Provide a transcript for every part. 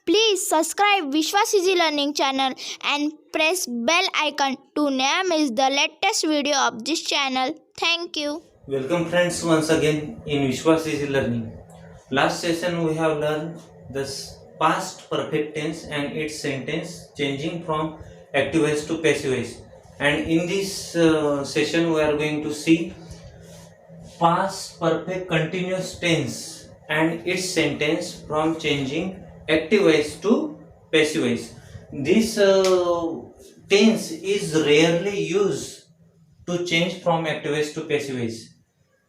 Please subscribe Vishwas Easy Learning channel and press bell icon to never miss the latest video of this channel. Thank you. Welcome friends once again in Vishwas Easy Learning. Last session we have learned the past perfect tense and its sentence changing from active voice to passive voice. And in this session we are going to see past perfect continuous tense and its sentence from changing active voice to passive voice. This tense is rarely used to change from active voice to passive voice,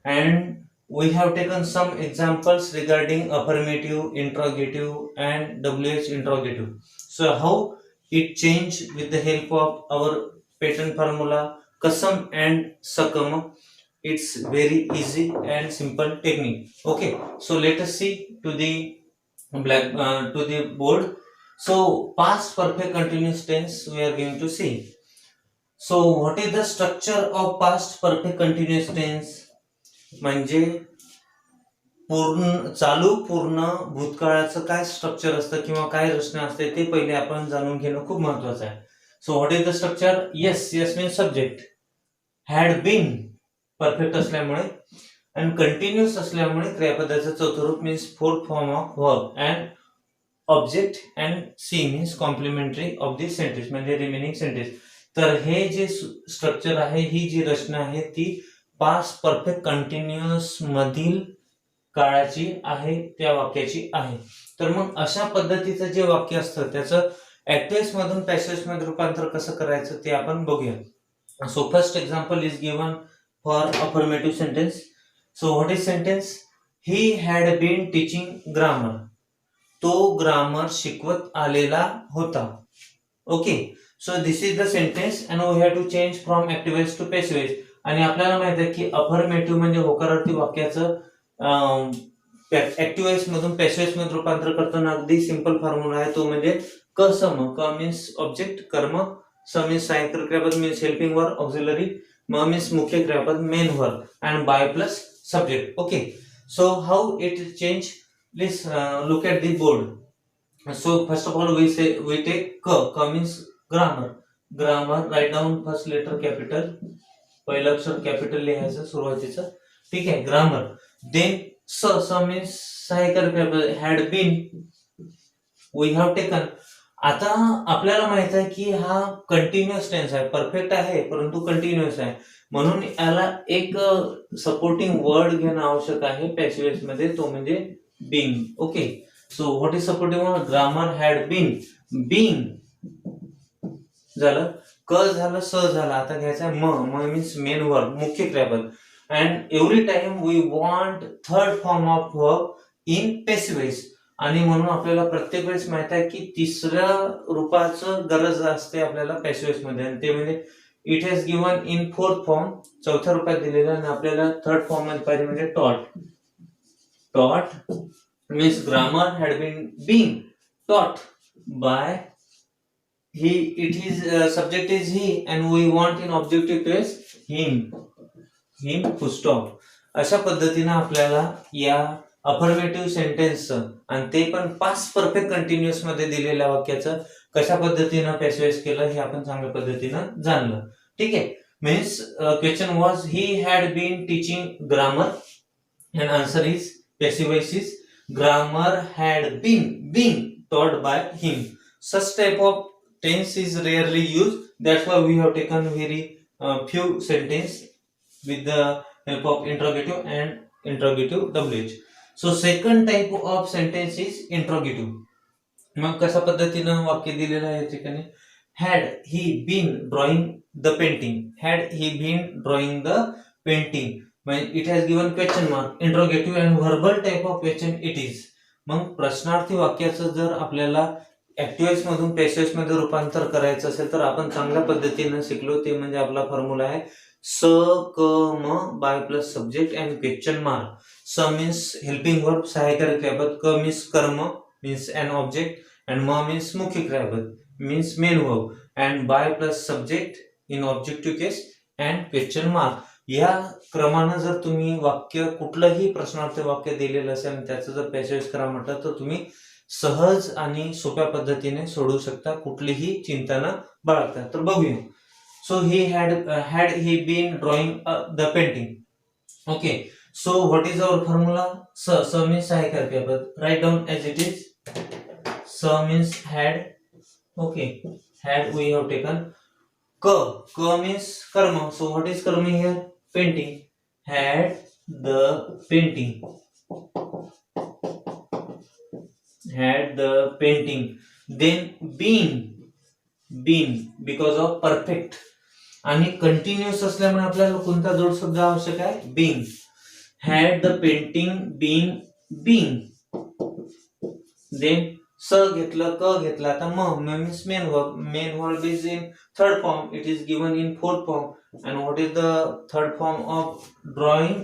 and we have taken some examples regarding affirmative, interrogative and WH interrogative. So how it changed with the help of our pattern formula Kasam and Sakam. It's very easy and simple technique. Okay, so let us see to the to the board. So past perfect continuous tense we are going to see. So what is the structure of past perfect continuous tense? म्हणजे चालू पूर्ण भूतकाळाचं काय structure असतं किंवा काय रचना असते ते पहिले आपण जाणून घेणं खूप महत्वाचं आहे. So what is the structure? Yes means subject, had been perfect असल्यामुळे आणि कंटिन्युअस असल्यामुळे क्रियापदाचं चौथं रूप means fourth form of verb and object and C means complementary of this sentence म्हणजे रिमेनिंग सेंटेन्स. तर हे जे स्ट्रक्चर आहे, ही जी रचना आहे ती पास्ट परफेक्ट कंटिन्युअस मधील काळाची आहे, त्या वाक्याची आहे. तर मग अशा पद्धतीचं जे वाक्य असतं त्याचं ऍक्टिव्ह मधून पॅसिव्ह मध्ये रूपांतर कसं करायचं ते आपण बघूया. So first example is given for affirmative sentence. So what is sentence? He had been teaching grammar. तो ग्रामर शिकवत आलेला होता. Okay, so this is the sentence and we have to change from active voice to passive voice. आणि आपल्याला माहित आहे की affirmative म्हणजे होकारार्थी वाक्याचं ऍक्टिव्ह वॉइस मधून पॅसिव्ह वॉइस मध्ये रूपांतर करताना अगदी सिंपल फॉर्म्युला आहे, तो म्हणजे क सम. क मीन्स ऑब्जेक्ट कर्म, स मीन्स सहाय्यक क्रियापद मीन्स हेल्पिंग वर्ब ऑक्झिलरी, म मीन्स मुख्य क्रियापद main verb and by plus subject. Okay, so how it change? Please look at the board. So first of all we take क means grammar. Grammar write down first letter capital, पहिलं अक्षर capital लिहायचं सुरुवातीचं. ठीक आहे, grammar. Then स means सहाय्यक had been we have taken. आता आपल्याला माहित आहे की हा कंटिन्युअस टेन्स आहे, परफेक्ट आहे परंतु कंटिन्युअस आहे, म्हणून याला एक सपोर्टिंग वर्ड घेणं आवश्यक आहे पॅसिव्ह वॉइस मध्ये, तो म्हणजे being. Okay, so what is supporting word? Grammar had been. Being झालं, क झालं, स झालं. आता घ्यायचा म मीन्स मेन वर्ब, मुख्य क्रियापद. And every time we want third form of verb in passive voice. आणि म्हणून आपल्याला प्रत्येक वेळेस माहित आहे की तिसऱ्या रूपाचं गरज असते आपल्याला पॅसिव्ह वॉइस मध्ये, आणि ते म्हणजे it has given in fourth form, चौथ्या रूपात दिलेलं, आणि आपल्याला थर्ड फॉर्म मध्ये पाहिजे म्हणजे taught. Taught means grammar had been taught by he. It is subject is he and we want in objective case him full stop. अशा पद्धतीने आपल्याला या अफर्मेटिव्ह सेंटेन्स आणि ते पण पास्ट परफेक्ट कंटिन्युअस मध्ये दिलेल्या वाक्याचं कशा पद्धतीनं पॅसिव्ह वॉइस केलं हे आपण चांगल्या पद्धतीनं जाणलं. ठीक आहे, means question was he had been teaching grammar and answer is passive voice is grammar had been taught by him. Such type of tense is rarely used, that's why we have taken very few sentence with the help of interrogative and interrogative WH. So second type of sentence is interrogative. मग कशा पद्धतीनं वाक्य दिलेलं आहे या ठिकाणी? had he been drawing the painting. had he been drawing the painting. म्हणजे it has given question mark, interrogative and verbal type of question it is. मग प्रश्नार्थी वाक्याचं जर आपल्याला ऍक्टिव्ह मधून पॅसिव्ह मध्ये रूपांतर करायचं असेल तर आपण चांगल्या पद्धतीने शिकलो, ते म्हणजे आपला फॉर्म्युला आहे स क म by plus subject and question mark. स मीन्स हेल्पिंग वर्ब, सहाय्यकारी क्रियापद, क मीन्स कर्म मीन्स अन ऑब्जेक्ट, अँड म मीन्स मुख्य क्रियापद means main verb, and by plus subject in objective case and question mark. या क्रमानं जर तुम्ही वाक्य कुठलंही प्रश्नार्थ वाक्य दिलेलं असेल आणि त्याचं जर पॅसिव्ह करा म्हटलं तर तुम्ही सहज आणि सोप्या पद्धतीने सोडवू शकता, कुठलीही चिंता न बाळगता. तर बघूया. So he had he been drawing the painting. Okay, so what is our formula? So means सहाय्यकार क्रियापद. Write down as it is. So means had. Okay, had we have taken. Ka means karma. So what is karma here? Painting. Had the painting. Had the painting. Then been because of perfect आणि continuous असल्यामुळे आपल्याला कोणता जोड शब्द आवश्यक आहे? Being. Had the painting being. Then स घेतलं, क घेतला, आता means main verb is in third form. It is given in fourth form. And what is the third form of drawing?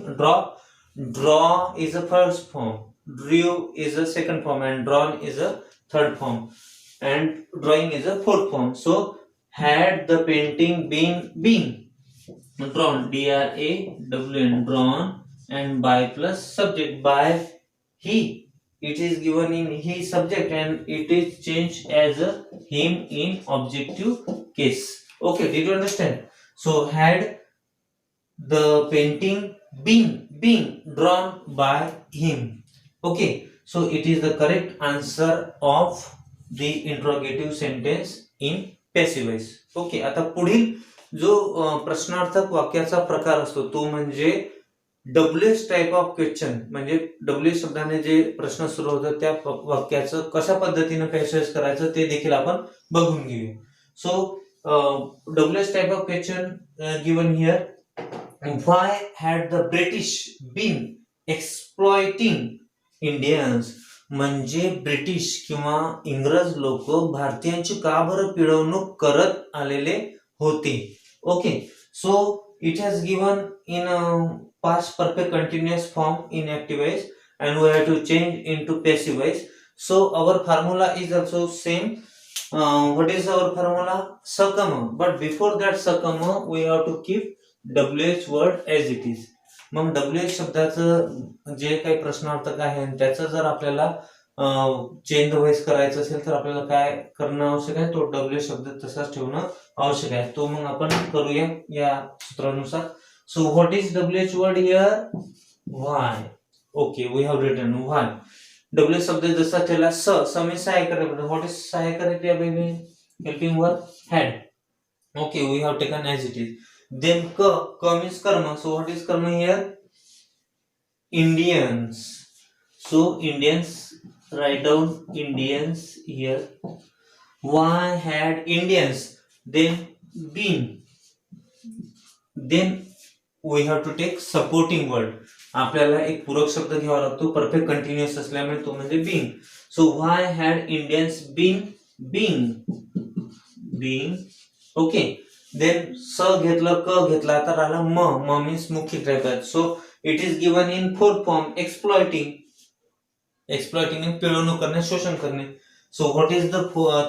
Draw is a first form, drew is a second form, and drawn is a third form, and drawing is a fourth form. So had the painting been drawn, drawn, drawn, and by plus subject, by he, it is given in he subject and it is changed as a him in objective case. Okay, did you understand? So had the painting been drawn by him. Okay, so it is the correct answer of the interrogative sentence in passive voice. Okay, आता पुढील जो प्रश्नार्थक वाक्याचा प्रकार असतो तो म्हणजे WH type of question. म्हणजे WH शब्दाने जे प्रश्न सुरू होतात त्या वाक्याचं कशा पद्धतीने पॅसेज करायचं ते देखील आपण बघून घेऊया. So WH type of question given here. Why had the British been exploiting Indians? म्हणजे ब्रिटिश किंवा इंग्रज लोक भारतीयांची का बरं पिळवणूक करत आलेले होते. Okay, so it has given in past perfect continuous form in active voice and we have to change into passive voice. So our formula is also same. What is our formula? सकम. But before that सकम we have to keep WH word as it is. मग WH शब्दाचं जे काही प्रश्नार्थक आहे त्याचं जर आपल्याला चेंज व्हॉइस करायचं असेल तर आपल्याला काय करणं आवश्यक आहे? तो WH शब्द तसाच ठेवणं आवश्यक आहे. तो मग आपण करूया या सूत्रानुसार. So what is WH word here? Why. Okay, we have written why. WH शब्द जसा ठेवला स मीन्स सहाय्यकारी. व्हॉट इज सहाय्यकारी क्रिया बेबी? Helping verb had. Okay, we have taken as it is. Then ka means karma. So what is karma here? Indians. So Indians, write down Indians here. Why had Indians then been? Then we have to take supporting word. आपल्याला एक पूरक शब्द घ्यावा लागतो perfect continuous असल्यामुळे तो म्हणजे being. So why had Indians been? Okay. Then स घेतलं, क घेतला, आता राहिला म मीन्स मुख्य क्रियापद. So it is given in fourth form exploiting. इन पिळवणूक करणे, शोषण करणे. So what is the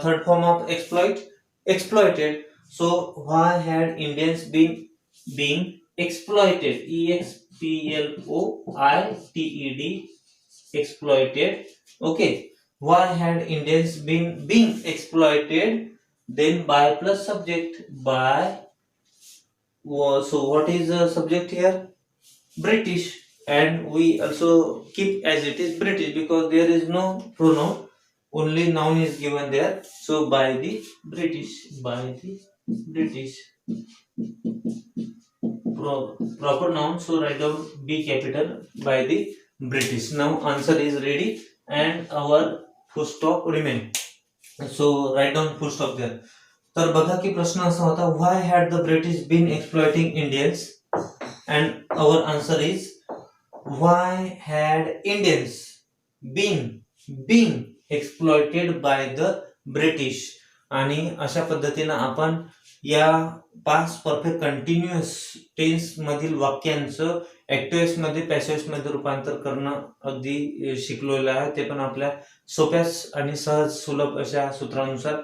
third form of exploited. So why had Indians been exploited? Exploited. Okay, why had Indians been exploited? Then by plus subject, by. So what is the subject here? British, and we also keep as it is British because there is no pronoun, only noun is given there. So by the British. Proper noun, so write down B capital, by the British. Now answer is ready and our full stop remain. So write down full stop there. तर बघा की प्रश्न असा होता, why had the British been exploiting Indians? And our answer is why had Indians been exploited by the British. आणि अशा पद्धतीनं आपण या पास्ट परफेक्ट कंटिन्युअस टेन्स मधील वाक्यांचं ऍक्टिव्ह मध्ये पॅसिव्ह मध्ये रूपांतर करणं अगदी शिकलेलं आहे, ते पण आपल्या सोप्या आणि सहज सुलभ अशा सूत्रानुसार.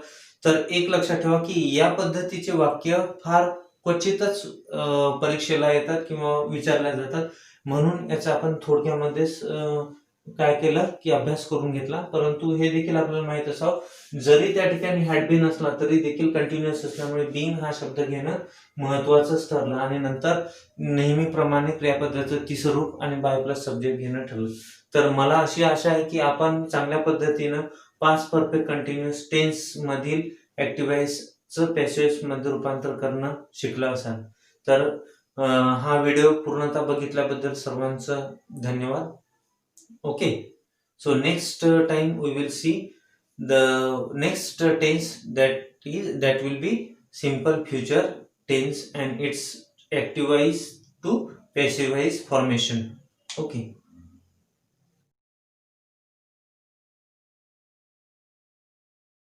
तर एक लक्षात ठेवा की या पद्धतीचे वाक्य फार क्वचितच परीक्षेला येतात किंवा विचारल्या जातात, म्हणून याचा आपण थोडक्यामध्ये काय केलं की अभ्यास करून घेतला, परंतु हे देखील आपल्याला माहित असावं जरी त्या ठिकाणी हॅड बीन असला तरी देखील कंटिन्युअस असल्यामुळे बीइंग हा शब्द घेणं महत्वाचंच ठरलं आणि नंतर नेहमीप्रमाणे क्रियापदाचं तिसरं रूप आणि बाय प्लस सब्जेक्ट घेणं ठरलं. तर मला अशी आशा आहे की आपण चांगल्या पद्धतीनं पास्ट परफेक्ट कंटिन्युअस टेन्स मधील ऍक्टिव्हाइजचं पॅसिव्ह मध्ये रूपांतर करणं शिकलं असाल. तर हा व्हिडिओ पूर्णतः बघितल्याबद्दल सर्वांचं धन्यवाद. Okay, so next time we will see the next tense that will be simple future tense and its active voice to passive voice formation. Okay.